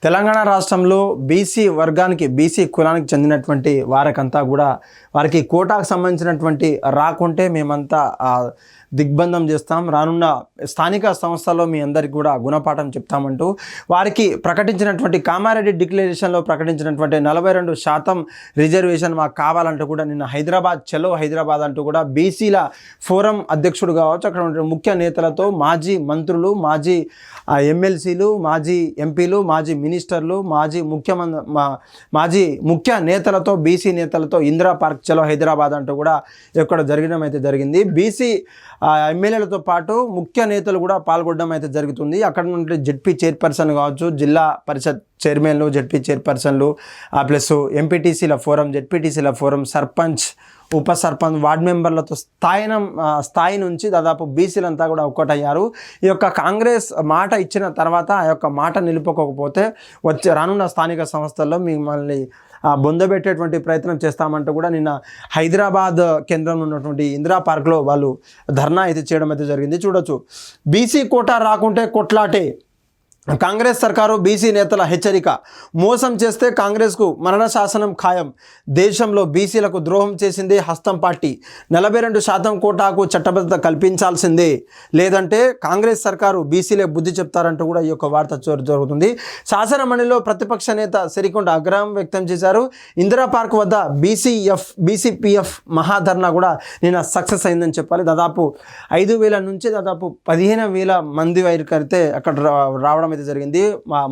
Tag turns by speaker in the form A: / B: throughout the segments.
A: తెలంగాణ రాష్ట్రంలో బీసీ వర్గానికి బీసీ కులానికి చెందినటువంటి వారికంతా కూడా వారికి కోటాకు సంబంధించినటువంటి రాకుంటే మేమంతా దిగ్బంధం చేస్తాం, రానున్న స్థానిక సంస్థల్లో మీ అందరికీ కూడా గుణపాఠం చెప్తామంటూ వారికి ప్రకటించినటువంటి కామారెడ్డి డిక్లరేషన్లో ప్రకటించినటువంటి 42% రిజర్వేషన్ మాకు కావాలంటూ కూడా నిన్న హైదరాబాద్ చలో హైదరాబాద్ అంటూ కూడా బీసీల ఫోరం అధ్యక్షుడు కావచ్చు, అక్కడ ముఖ్య నేతలతో మాజీ మంత్రులు, మాజీ ఎమ్మెల్సీలు, మాజీ ఎంపీలు, మాజీ మినిస్టర్లు, మాజీ ముఖ్య నేతలతో బీసీ నేతలతో ఇందిరా పార్క్ చలో హైదరాబాద్ అంటూ కూడా ఇక్కడ జరగడం అయితే జరిగింది. బీసీ ఎమ్మెల్యేలతో పాటు ముఖ్య నేతలు కూడా పాల్గొనడం అయితే జరుగుతుంది. అక్కడ నుండి జెడ్పీ చైర్పర్సన్ కావచ్చు, జిల్లా పరిషత్ చైర్మన్లు, జెడ్పీ చైర్పర్సన్లు, ప్లస్ ఎంపీటీసీల ఫోరం, జెడ్పీటీసీల ఫోరం, సర్పంచ్, ఉప సర్పంచ్, వార్డు మెంబర్లతో స్థాయి నుంచి దాదాపు బీసీలంతా కూడా ఒక్కటయ్యారు. ఈ యొక్క కాంగ్రెస్ మాట ఇచ్చిన తర్వాత ఆ యొక్క మాట నిలుపుకోకపోతే రానున్న స్థానిక సంస్థల్లో మిమ్మల్ని బొందబెట్టేటువంటి ప్రయత్నం చేస్తామంటూ కూడా నిన్న హైదరాబాద్ కేంద్రంలో ఉన్నటువంటి ఇందిరా పార్క్లో వాళ్ళు ధర్నా అయితే చేయడం అయితే జరిగింది. చూడొచ్చు, బీసీ కోటా రాకుంటే కొట్లాటే, కాంగ్రెస్ సర్కారు బీసీ నేతల హెచ్చరిక, మోసం చేస్తే కాంగ్రెస్కు మరణ శాసనం ఖాయం, దేశంలో బీసీలకు ద్రోహం చేసిందే హస్తం పార్టీ, 42% కోటాకు చట్టబద్ధత కల్పించాల్సిందే, లేదంటే కాంగ్రెస్ సర్కారు బీసీలే బుద్ధి చెప్తారంటూ కూడా ఈ యొక్క వార్త జరుగుతుంది. శాసనమండలిలో ప్రతిపక్ష నేత సిరికొండ ఆగ్రహం వ్యక్తం చేశారు. ఇందిరా పార్క్ వద్ద బీసీపీఎఫ్ మహాధర్నా కూడా నిన్న సక్సెస్ అయిందని చెప్పాలి. దాదాపు 5,000 నుంచి దాదాపు 15,000 మంది వరకు అయితే అక్కడ రావడం అయితే జరిగింది.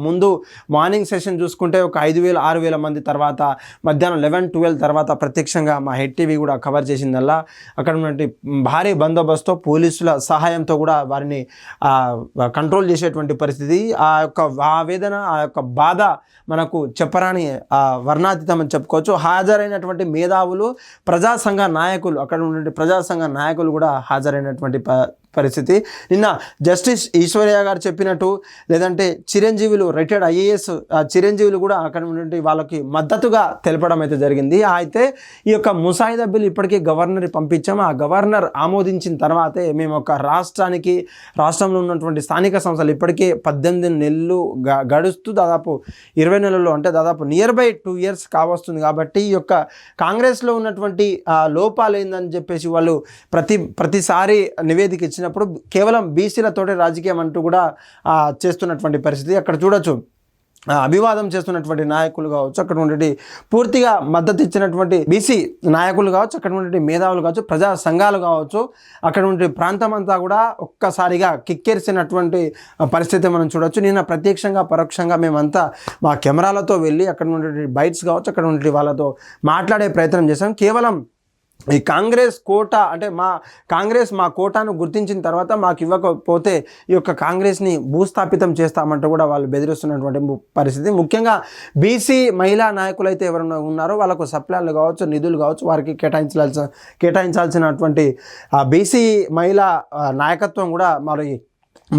A: ముందు మార్నింగ్ సెషన్ చూసుకుంటే ఒక 5,000 6,000 మంది, తర్వాత మధ్యాహ్నం 11-12 తర్వాత ప్రత్యక్షంగా మా హెడ్ టీవీ కూడా కవర్ చేసిందల్లా అక్కడ ఉన్నటువంటి భారీ బందోబస్తు పోలీసుల సహాయంతో కూడా వారిని కంట్రోల్ చేసేటువంటి పరిస్థితి. ఆ యొక్క ఆవేదన, ఆ యొక్క బాధ మనకు చెప్పరాని వర్ణాతీతం అని చెప్పుకోవచ్చు. హాజరైనటువంటి మేధావులు, ప్రజా సంఘ నాయకులు, అక్కడ ఉన్నటువంటి ప్రజా సంఘ నాయకులు కూడా హాజరైనటువంటి పరిస్థితి. నిన్న జస్టిస్ ఈశ్వర్య గారు చెప్పినట్టు, లేదంటే చిరంజీవులు, రిటైర్డ్ IAS చిరంజీవులు కూడా అక్కడ ఉన్నటువంటి వాళ్ళకి మద్దతుగా తెలపడం అయితే జరిగింది. అయితే ఈ యొక్క ముసాయిదా బిల్ ఇప్పటికీ గవర్నర్ పంపించాము. ఆ గవర్నర్ ఆమోదించిన తర్వాతే మేము ఒక రాష్ట్రంలో ఉన్నటువంటి స్థానిక సంస్థలు ఇప్పటికే 18 నెలలు గడుస్తూ దాదాపు 20 నెలల్లో, అంటే దాదాపు నియర్ బై 2 years కావస్తుంది. కాబట్టి ఈ యొక్క కాంగ్రెస్లో ఉన్నటువంటి లోపాలు ఏందని చెప్పేసి వాళ్ళు ప్రతిసారి నివేదిక ఇచ్చినప్పుడు కేవలం బీసీలతోటి రాజకీయం అంటూ కూడా చేస్తున్నటువంటి పరిస్థితి. అక్కడ చూడొచ్చు, అభివాదం చేస్తున్నటువంటి నాయకులు కావచ్చు, అక్కడ ఉండే పూర్తిగా మద్దతు ఇచ్చినటువంటి బీసీ నాయకులు కావచ్చు, అక్కడ ఉండే మేధావులు కావచ్చు, ప్రజా సంఘాలు కావచ్చు, అక్కడ ఉండే ప్రాంతం అంతా కూడా ఒక్కసారిగా కిక్కెరిసినటువంటి పరిస్థితి మనం చూడొచ్చు. నిన్న ప్రత్యక్షంగా పరోక్షంగా మేమంతా మా కెమెరాలతో వెళ్ళి అక్కడ ఉండే బైట్స్ కావచ్చు, అక్కడ ఉండే వాళ్ళతో మాట్లాడే ప్రయత్నం చేశాం. కేవలం ఈ కాంగ్రెస్ కోటా, అంటే మా కోటాను గుర్తించిన తర్వాత మాకు ఇవ్వకపోతే ఈ యొక్క కాంగ్రెస్ని భూస్థాపితం చేస్తామంటూ కూడా వాళ్ళు బెదిరిస్తున్నటువంటి పరిస్థితి. ముఖ్యంగా బీసీ మహిళా నాయకులు అయితే ఎవరైనా ఉన్నారో వాళ్ళకు సప్లైలు కావచ్చు, నిధులు కావచ్చు, వారికి కేటాయించాల్సినటువంటి బీసీ మహిళా నాయకత్వం కూడా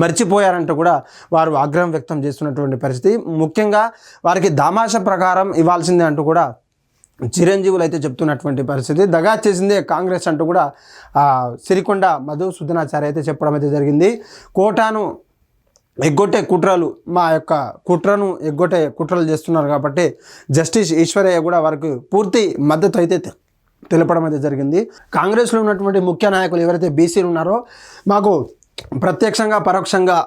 A: మర్చిపోయారంటూ కూడా వారు ఆగ్రహం వ్యక్తం చేస్తున్నటువంటి పరిస్థితి. ముఖ్యంగా వారికి దామాష ప్రకారం ఇవ్వాల్సిందే అంటూ కూడా చిరంజీవులు అయితే చెప్తున్నటువంటి పరిస్థితి. దగా చేసిందే కాంగ్రెస్ అంటూ కూడా సిరికొండ మధుసూదనాచారి అయితే చెప్పడం అయితే జరిగింది. కోటాను ఎగ్గొట్టే కుట్రలు, మా యొక్క కుట్రలు చేస్తున్నారు కాబట్టి జస్టిస్ ఈశ్వరయ్య కూడా వారికి పూర్తి మద్దతు అయితే తెలపడం అయితే జరిగింది. కాంగ్రెస్లో ఉన్నటువంటి ముఖ్య నాయకులు ఎవరైతే బీసీలు ఉన్నారో మాకు ప్రత్యక్షంగా పరోక్షంగా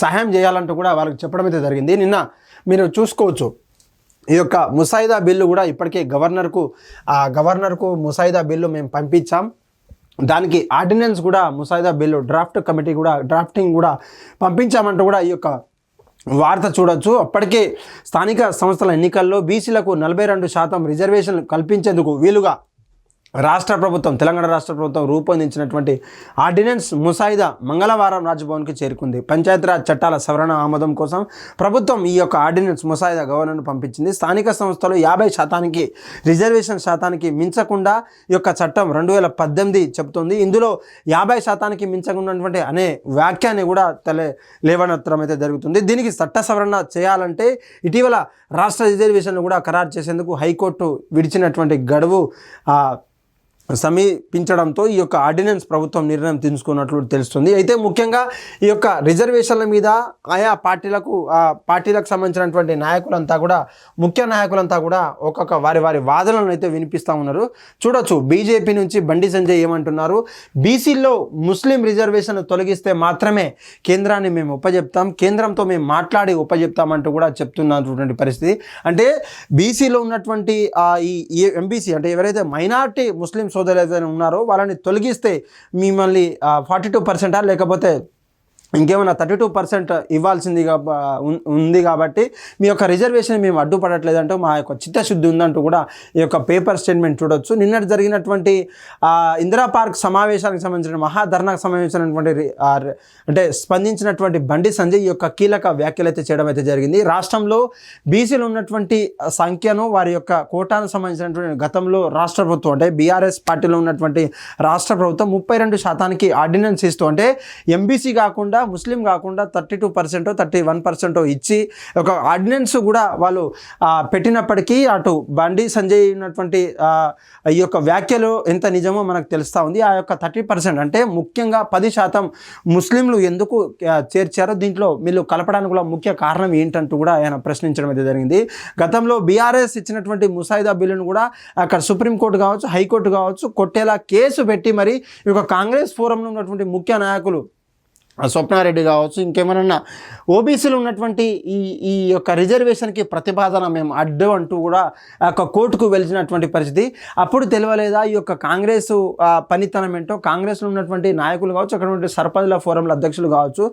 A: సహాయం చేయాలంటూ కూడా వాళ్ళకి చెప్పడం అయితే జరిగింది. నిన్న మీరు చూసుకోవచ్చు, ఈ యొక్క ముసాయిదా బిల్లు కూడా ఇప్పటికే గవర్నర్కు ముసాయిదా బిల్లు మేము పంపించాం. దానికి ఆర్డినెన్స్ కూడా ముసాయిదా బిల్లు డ్రాఫ్టింగ్ కూడా పంపించామంటూ కూడా ఈ యొక్క వార్త చూడొచ్చు. అప్పటికే స్థానిక సంస్థల ఎన్నికల్లో బీసీలకు 42% రిజర్వేషన్ కల్పించేందుకు వీలుగా తెలంగాణ రాష్ట్ర ప్రభుత్వం రూపొందించినటువంటి ఆర్డినెన్స్ ముసాయిదా మంగళవారం రాజ్భవన్కి చేరుకుంది. పంచాయతీరాజ్ చట్టాల సవరణ ఆమోదం కోసం ప్రభుత్వం ఈ యొక్క ఆర్డినెన్స్ ముసాయిదా గవర్నర్ను పంపించింది. స్థానిక సంస్థలు 50% రిజర్వేషన్ శాతానికి మించకుండా ఈ యొక్క చట్టం 2018 చెబుతుంది. ఇందులో 50% మించకున్నటువంటి అనే వ్యాఖ్యాన్ని కూడా లేవనెత్తడం అయితే జరుగుతుంది. దీనికి చట్ట సవరణ చేయాలంటే ఇటీవల రాష్ట్ర రిజర్వేషన్లు కూడా ఖరారు చేసేందుకు హైకోర్టు విడిచినటువంటి గడువు సమీపించడంతో ఈ యొక్క ఆర్డినెన్స్ ప్రభుత్వం నిర్ణయం తీసుకున్నట్లు తెలుస్తుంది. అయితే ముఖ్యంగా ఈ యొక్క రిజర్వేషన్ల మీద ఆయా పార్టీలకు సంబంధించినటువంటి నాయకులంతా కూడా ముఖ్య నాయకులంతా కూడా ఒక్కొక్క వారి వాదనలను అయితే వినిపిస్తూ ఉన్నారు. చూడొచ్చు బీజేపీ నుంచి బండి సంజయ్ ఏమంటున్నారు, బీసీల్లో ముస్లిం రిజర్వేషన్ తొలగిస్తే మాత్రమే కేంద్రాన్ని మేము ఉపజెప్తాం, కేంద్రంతో మేము మాట్లాడి ఉపజెప్తామంటూ కూడా చెప్తున్నటువంటి పరిస్థితి. అంటే బీసీలో ఉన్నటువంటి ఈ ఎంబీసీ అంటే ఎవరైతే మైనారిటీ ముస్లిం సోదరులు ఏదైనా ఉన్నారో వాళ్ళని తొలగిస్తే మిమ్మల్ని 42% లేకపోతే ఇంకేమైనా 32% ఇవ్వాల్సిందిగా ఉంది కాబట్టి మీ యొక్క రిజర్వేషన్ మేము అడ్డుపడట్లేదంటూ మా యొక్క చిత్తశుద్ధి ఉందంటూ కూడా ఈ యొక్క పేపర్ స్టేట్మెంట్ చూడొచ్చు. నిన్నటి జరిగినటువంటి ఇందిరా పార్క్ సమావేశానికి సంబంధించిన మహాధర్నాకు సంబంధించినటువంటి అంటే స్పందించినటువంటి బండి సంజయ్ ఈ యొక్క కీలక వ్యాఖ్యలు అయితే చేయడం అయితే జరిగింది. రాష్ట్రంలో బీసీలు ఉన్నటువంటి సంఖ్యను వారి యొక్క కోటాను సంబంధించినటువంటి గతంలో రాష్ట్ర ప్రభుత్వం అంటే బీఆర్ఎస్ పార్టీలో ఉన్నటువంటి రాష్ట్ర ప్రభుత్వం 32% ఆర్డినెన్స్ ఇస్తూ అంటే ఎంబీసీ కాకుండా ముస్లిం కాకుండా 32% 31% ఇచ్చి ఒక ఆర్డినెన్స్ కూడా వాళ్ళు పెట్టినప్పటికీ అటు బండి సంజయ్ ఉన్నటువంటి ఈ యొక్క వ్యాఖ్యలు ఎంత నిజమో మనకు తెలుస్తూ ఉంది. ఆ యొక్క 30% అంటే ముఖ్యంగా 10% ముస్లింలు ఎందుకు చేర్చారో దీంట్లో వీళ్ళు కలపడానికి కూడా ముఖ్య కారణం ఏంటంటూ కూడా ఆయన ప్రశ్నించడం అయితే జరిగింది. గతంలో బీఆర్ఎస్ ఇచ్చినటువంటి ముసాయిదా బిల్లును కూడా అక్కడ సుప్రీంకోర్టు కావచ్చు హైకోర్టు కావచ్చు కొట్టేలా కేసు పెట్టి మరి ఈ యొక్క కాంగ్రెస్ ఫోరంలో ఉన్నటువంటి ముఖ్య నాయకులు స్వప్నారెడ్డి కావచ్చు ఇంకేమన్నా ఓబీసీలో ఉన్నటువంటి ఈ యొక్క రిజర్వేషన్కి ప్రతిపాదన మేము అడ్డు అంటూ కూడా ఆ యొక్క కోర్టుకు వెలిచినటువంటి పరిస్థితి. అప్పుడు తెలియలేదా ఈ యొక్క కాంగ్రెస్ పనితనం ఏంటో, కాంగ్రెస్లో ఉన్నటువంటి నాయకులు కావచ్చు అక్కడ ఉన్నటువంటి సర్పంచ్ల ఫోరంల అధ్యక్షులు కావచ్చు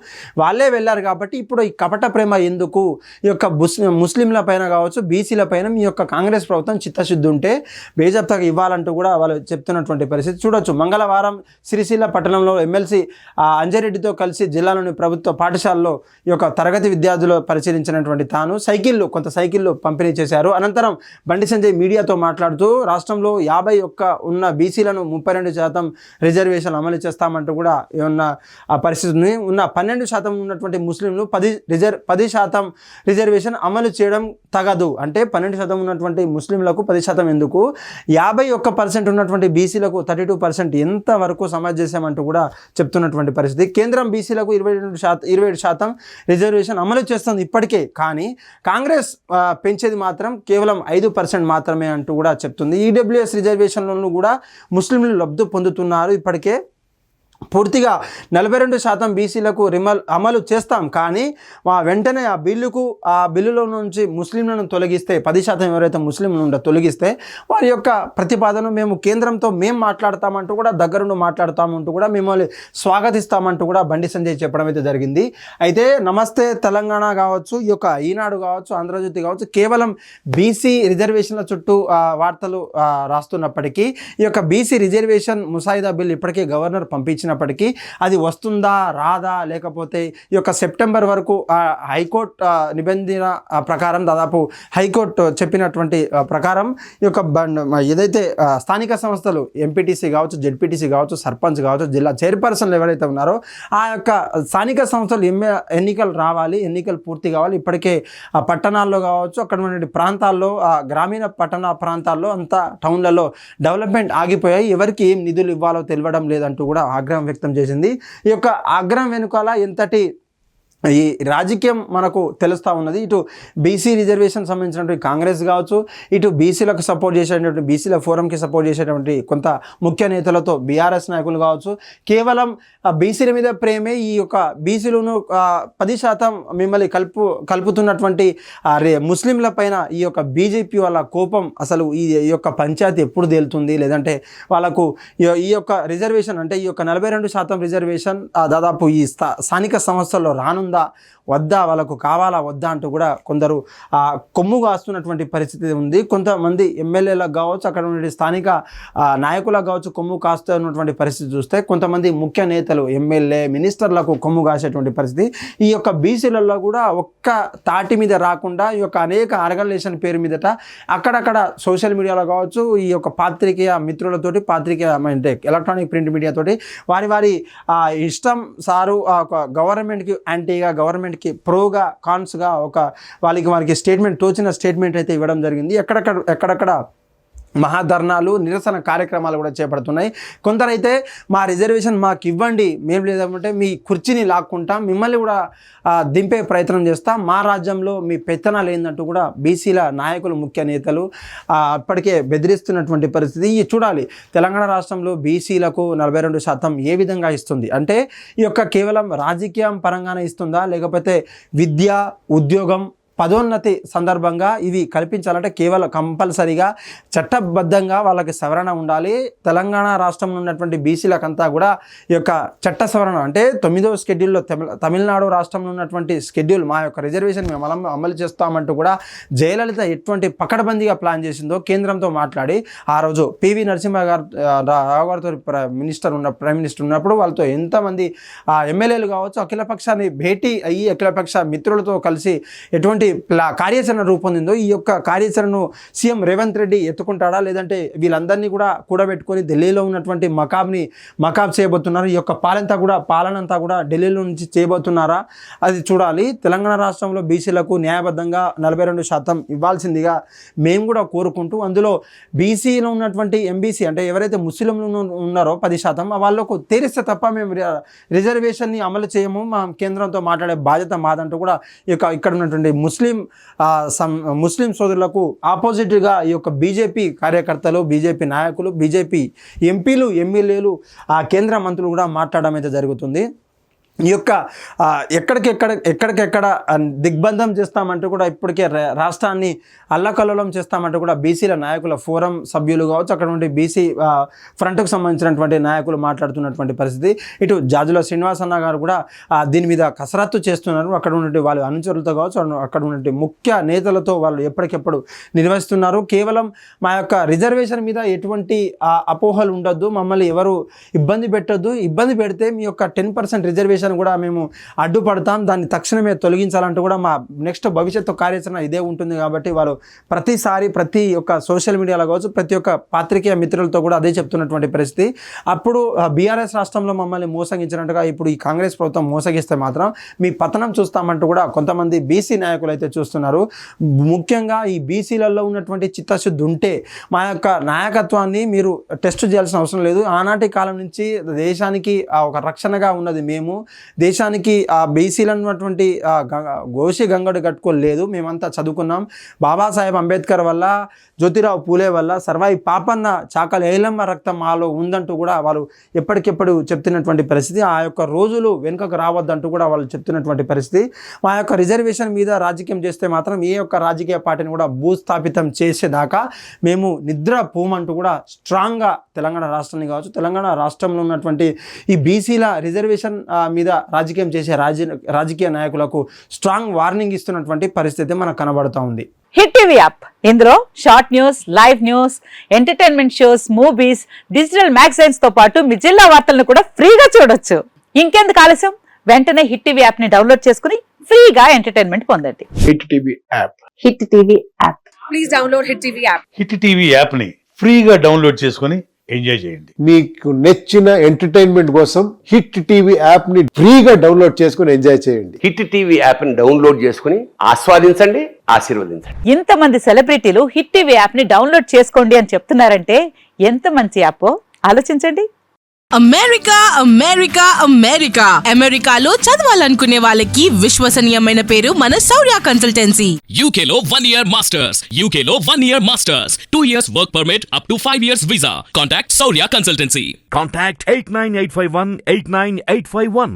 A: వాళ్ళే వెళ్ళారు కాబట్టి ఇప్పుడు ఈ కపట ప్రేమ ఎందుకు, ఈ యొక్క ముస్లింల పైన కావచ్చు బీసీల పైన మీ యొక్క కాంగ్రెస్ ప్రభుత్వం చిత్తశుద్ధి ఉంటే బేజప్తాగా ఇవ్వాలంటూ కూడా వాళ్ళు చెప్తున్నటువంటి పరిస్థితి చూడొచ్చు. మంగళవారం సిరిసిల్ల పట్టణంలో ఎమ్మెల్సీ అంజరెడ్డితో కలిసి జిల్లాలోని ప్రభుత్వ పాఠశాలలో ఈ యొక్క తరగతి విద్యార్థులు పరిశీలించినటువంటి తాను కొంత సైకిళ్ళు పంపిణీ చేశారు. అనంతరం బండి సంజయ్ మీడియాతో మాట్లాడుతూ రాష్ట్రంలో 51 ఉన్న బీసీలను 32% రిజర్వేషన్ అమలు చేస్తామంటూ కూడా ఉన్న ఆ పరిస్థితిని ఉన్న 12% ఉన్నటువంటి ముస్లింలు 10% రిజర్వేషన్ అమలు చేయడం తగదు. అంటే 12% ఉన్నటువంటి ముస్లింలకు 10% ఎందుకు, 51% ఉన్నటువంటి బీసీలకు 32% ఎంతవరకు సమంజసమంటూ కూడా చెప్తున్నటువంటి పరిస్థితి. కేంద్రం బీసీలకు 27% రిజర్వేషన్ అమలు చేస్తుంది ఇప్పటికే, కానీ కాంగ్రెస్ పెంచేది మాత్రం కేవలం 5% మాత్రమే అంటూ కూడా చెప్తుంది. ఈడబ్ల్యూఎస్ రిజర్వేషన్లను కూడా ముస్లింలు లబ్ధి పొందుతున్నారు. ఇప్పటికే పూర్తిగా 42% బీసీలకు అమలు చేస్తాం, కానీ వెంటనే ఆ బిల్లులో నుంచి ముస్లింలను తొలగిస్తే 10% ఎవరైతే ముస్లింలు ఉండే తొలగిస్తే వారి యొక్క ప్రతిపాదన మేము కేంద్రంతో మాట్లాడతామంటూ కూడా దగ్గరుండి మాట్లాడతామంటూ కూడా మిమ్మల్ని స్వాగతిస్తామంటూ కూడా బండి సంజయ్ చెప్పడం అయితే జరిగింది. అయితే నమస్తే తెలంగాణ కావచ్చు ఈ యొక్క ఈనాడు కావచ్చు ఆంధ్రజ్యోతి కావచ్చు కేవలం బీసీ రిజర్వేషన్ల చుట్టూ వార్తలు రాస్తున్నప్పటికీ ఈ యొక్క బీసీ రిజర్వేషన్ ముసాయిదా బిల్ ఇప్పటికే గవర్నర్ పంపించిన అది వస్తుందా రాదా, లేకపోతే ఈ యొక్క సెప్టెంబర్ వరకు హైకోర్టు నిబంధన ప్రకారం దాదాపు హైకోర్టు చెప్పినటువంటి ప్రకారం ఈ యొక్క ఏదైతే స్థానిక సంస్థలు ఎంపీటీసీ కావచ్చు జెడ్పీటీసీ కావచ్చు సర్పంచ్ కావచ్చు జిల్లా చైర్పర్సన్లు ఎవరైతే ఉన్నారో ఆ యొక్క స్థానిక సంస్థలు ఎన్నికలు రావాలి, ఎన్నికలు పూర్తి కావాలి. ఇప్పటికే పట్టణాల్లో కావచ్చు అక్కడ ఉన్న ప్రాంతాల్లో గ్రామీణ పట్టణ ప్రాంతాల్లో అంతా టౌన్లలో డెవలప్మెంట్ ఆగిపోయాయి, ఎవరికి ఏం నిధులు ఇవ్వాలో తెలియడం లేదంటూ కూడా ఆగ్రహం వ్యక్తం చేసింది. ఈ యొక్క ఆగ్రహం వెనుకాల ఎంతటి ఈ రాజకీయం మనకు తెలుస్తూ ఉన్నది. ఇటు బీసీ రిజర్వేషన్ సంబంధించినటువంటి కాంగ్రెస్ కావచ్చు, ఇటు బీసీలకు సపోర్ట్ చేసేటువంటి బీసీల ఫోరంకి సపోర్ట్ చేసేటువంటి కొంత ముఖ్య నేతలతో బీఆర్ఎస్ నాయకులు కావచ్చు కేవలం బీసీల మీద ప్రేమే ఈ యొక్క బీసీలను 10% మిమ్మల్ని కలుపుతున్నటువంటి ముస్లింల పైన ఈ యొక్క బీజేపీ వాళ్ళ కోపం అసలు ఈ యొక్క పంచాయతీ ఎప్పుడు తేలుతుంది, లేదంటే వాళ్ళకు ఈ యొక్క రిజర్వేషన్ అంటే ఈ యొక్క 42% రిజర్వేషన్ దాదాపు ఈ స్థానిక సంస్థల్లో రానుంది వద్దా, వాళ్ళకు కావాలా వద్దా అంటూ కూడా కొందరు కొమ్ము కాస్తున్నటువంటి పరిస్థితి ఉంది. కొంతమంది ఎమ్మెల్యేలకు కావచ్చు అక్కడ ఉన్న స్థానిక నాయకులకు కావచ్చు కొమ్ము కాస్తున్నటువంటి పరిస్థితి చూస్తే కొంతమంది ముఖ్య నేతలు ఎమ్మెల్యే మినిస్టర్లకు కొమ్ము కాసేటువంటి పరిస్థితి. ఈ యొక్క బీసీలలో కూడా ఒక్క తాటి మీద రాకుండా ఈ యొక్క అనేక ఆర్గనైజేషన్ పేరు మీదట అక్కడక్కడ సోషల్ మీడియాలో కావచ్చు ఈ యొక్క పాత్రికేయ మిత్రులతోటి అంటే ఎలక్ట్రానిక్ ప్రింట్ మీడియాతోటి వారి ఇష్టం సారు గవర్నమెంట్కి యాంటీగా గవర్నమెంట్కి ప్రోగా కాన్స్గా ఒక వారికి స్టేట్మెంట్ తోచిన స్టేట్మెంట్ అయితే ఇవ్వడం జరిగింది. ఎక్కడెక్కడ మహాధర్నాలు నిరసన కార్యక్రమాలు కూడా చేపడుతున్నాయి. కొందరైతే మా రిజర్వేషన్ మాకు ఇవ్వండి, మేము లేదంటే మీ కుర్చీని లాక్కుంటాం, మిమ్మల్ని కూడా దింపే ప్రయత్నం చేస్తాం, మా రాజ్యంలో మీ పెత్తనాలు ఏందంటూ కూడా బీసీల నాయకులు ముఖ్య నేతలు అప్పటికే బెదిరిస్తున్నటువంటి పరిస్థితి. చూడాలి తెలంగాణ రాష్ట్రంలో బీసీలకు 42% ఏ విధంగా ఇస్తుంది అంటే ఈ యొక్క కేవలం రాజకీయం పరంగానే ఇస్తుందా, లేకపోతే విద్య ఉద్యోగం పదోన్నతి సందర్భంగా ఇవి కల్పించాలంటే కేవలం కంపల్సరీగా చట్టబద్ధంగా వాళ్ళకి సవరణ ఉండాలి. తెలంగాణ రాష్ట్రంలో ఉన్నటువంటి బీసీలకంతా కూడా ఈ యొక్క చట్ట సవరణ అంటే 9వ షెడ్యూల్లో తమిళనాడు రాష్ట్రంలో ఉన్నటువంటి షెడ్యూల్ మా యొక్క రిజర్వేషన్ మేము అమలు చేస్తామంటూ కూడా జయలలిత ఎటువంటి పకడ్బందీగా ప్లాన్ చేసిందో కేంద్రంతో మాట్లాడి ఆ రోజు పివి నరసింహ గారు రావు గారితో ప్రైమ్ మినిస్టర్ ఉన్నప్పుడు వాళ్ళతో ఎంతమంది ఎమ్మెల్యేలు కావచ్చు అఖిలపక్షాన్ని భేటీ అయ్యి అఖిలపక్ష మిత్రులతో కలిసి ఎటువంటి కార్యాచరణ రూపొందిందో ఈ యొక్క కార్యాచరణను సీఎం రేవంత్ రెడ్డి ఎత్తుకుంటాడా, లేదంటే వీళ్ళందరినీ కూడా కూడబెట్టుకొని ఢిల్లీలో ఉన్నటువంటి మకాబ్ చేయబోతున్నారు, ఈ యొక్క పాలనంతా కూడా ఢిల్లీలో నుంచి చేయబోతున్నారా అది చూడాలి. తెలంగాణ రాష్ట్రంలో బీసీలకు న్యాయబద్ధంగా 42% ఇవ్వాల్సిందిగా మేము కూడా కోరుకుంటూ, అందులో బీసీలో ఉన్నటువంటి ఎంబీసీ అంటే ఎవరైతే ముస్లింలు ఉన్నారో 10% వాళ్ళకు తెరిస్తే తప్ప మేము రిజర్వేషన్ని అమలు చేయము, మా కేంద్రంతో మాట్లాడే బాధ్యత మాదంటూ కూడా ఇక్కడ ఉన్నటువంటి ముస్లిం సోదరులకు ఆపోజిట్గా ఈ యొక్క బీజేపీ కార్యకర్తలు, బీజేపీ నాయకులు, బీజేపీ ఎంపీలు, ఎమ్మెల్యేలు, కేంద్ర మంత్రులు కూడా మాట్లాడడం అయితే జరుగుతుంది. ఈ యొక్క ఎక్కడికెక్కడ దిగ్బంధం చేస్తామంటూ కూడా ఇప్పటికే రాష్ట్రాన్ని అల్లకల్లోలం చేస్తామంటూ కూడా బీసీల నాయకుల ఫోరం సభ్యులు కావచ్చు, అక్కడ నుండి బీసీ ఫ్రంట్కు సంబంధించినటువంటి నాయకులు మాట్లాడుతున్నటువంటి పరిస్థితి. ఇటు జాజుల శ్రీనివాస్ అన్న గారు కూడా దీని మీద కసరత్తు చేస్తున్నారు. అక్కడ ఉన్నటువంటి వాళ్ళు అనుచరులతో కావచ్చు, అక్కడ ఉన్నటువంటి ముఖ్య నేతలతో వాళ్ళు ఎప్పటికెప్పుడు నిర్వహిస్తున్నారు. కేవలం మా యొక్క రిజర్వేషన్ మీద ఎటువంటి అపోహలు ఉండొద్దు, మమ్మల్ని ఎవరు ఇబ్బంది పెట్టొద్దు, ఇబ్బంది పెడితే మీ యొక్క 10% రిజర్వేషన్ కూడా మేము అడ్డుపడతాం, దాన్ని తక్షణమే తొలగించాలంటూ కూడా మా నెక్స్ట్ భవిష్యత్తు కార్యాచరణ ఇదే ఉంటుంది. కాబట్టి వాళ్ళు ప్రతిసారి ప్రతి ఒక్క సోషల్ మీడియాలో కావచ్చు, ప్రతి ఒక్క పాత్రికేయ మిత్రులతో కూడా అదే చెప్తున్నటువంటి పరిస్థితి. అప్పుడు బీఆర్ఎస్ రాష్ట్రంలో మమ్మల్ని మోసగించినట్టుగా ఇప్పుడు ఈ కాంగ్రెస్ ప్రభుత్వం మోసగిస్తే మాత్రం మీ పతనం చూస్తామంటూ కూడా కొంతమంది బీసీ నాయకులు అయితే చూస్తున్నారు. ముఖ్యంగా ఈ బీసీలలో ఉన్నటువంటి చిత్తశుద్ధి ఉంటే మా యొక్క నాయకత్వాన్ని మీరు టెస్ట్ చేయాల్సిన అవసరం లేదు. ఆనాటి కాలం నుంచి దేశానికి ఒక రక్షణగా ఉన్నది మేము, దేశానికి బీసీలు అన్నటువంటి గోషి గంగడు కట్టుకోలేదు, మేమంతా చదువుకున్నాం. బాబాసాహెబ్ అంబేద్కర్ వల్ల, జ్యోతిరావు పూలే వల్ల, సర్వాయి పాపన్న చాకలి ఏలమ్మ రక్తం మాలో ఉందంటూ కూడా వాళ్ళు ఎప్పటికెప్పుడు చెప్తున్నటువంటి పరిస్థితి. ఆ యొక్క రోజులు వెనుకకు రావద్దంటూ కూడా వాళ్ళు చెప్తున్నటువంటి పరిస్థితి. మా యొక్క రిజర్వేషన్ మీద రాజకీయం చేస్తే మాత్రం ఏ యొక్క రాజకీయ పార్టీని కూడా భూస్థాపితం చేసేదాకా మేము నిద్ర పోమంటూ కూడా స్ట్రాంగ్గా తెలంగాణ రాష్ట్రాన్ని కావచ్చు, తెలంగాణ రాష్ట్రంలో ఉన్నటువంటి ఈ బీసీల రిజర్వేషన్ మీద రాజకీయం చేసే రాజకీయ నాయకులకు స్ట్రాంగ్ వార్నింగ్ ఇస్తున్నటువంటి పరిస్థితి మనకు కనబడుతూ ఉంది.
B: హిట్ టీవీ యాప్, ఇందులో short news, live news, entertainment shows, movies, digital magazines తో పాటు మీ జిల్లా వార్తలను కూడా ఫ్రీగా చూడొచ్చు. ఇంకెందుకు ఆలస్యం, వెంటనే హిట్ టీవీ యాప్ ని డౌన్లోడ్ చేసుకుని ఫ్రీగా ఎంటర్టైన్మెంట్ పొందండి.
C: Hit TV app,
B: hit TV app,
D: please download hit TV app.
C: Hit TV app ని ఫ్రీగా డౌన్లోడ్ చేసుకుని ఎంజాయ్ చేయండి.
E: మీకు నచ్చిన ఎంటర్టైన్మెంట్ కోసం హిట్ టీవీ యాప్ ని ఫ్రీగా డౌన్లోడ్ చేసుకుని ఎంజాయ్ చేయండి.
F: హిట్ టీవీ యాప్ ని డౌన్లోడ్ చేసుకుని ఆస్వాదించండి, ఆశీర్వదించండి.
B: ఇంతమంది సెలబ్రిటీలు హిట్ టీవీ యాప్ ని డౌన్లోడ్ చేసుకోండి అని చెప్తున్నారంటే ఎంత మంచి యాప్ ఆలోచించండి.
D: అమెరికా అమెరికా అమెరికా అమెరికాలో చదవాలనుకునే వాళ్ళకి విశ్వసనీయమైన పేరు మన శౌర్య కన్సల్టెన్సీ.
G: UK లో 1 year masters, UK లో 1 year masters, 2 years work permit up to 5 years visa. Contact Saurya Consultancy.
H: Contact 89851 89851.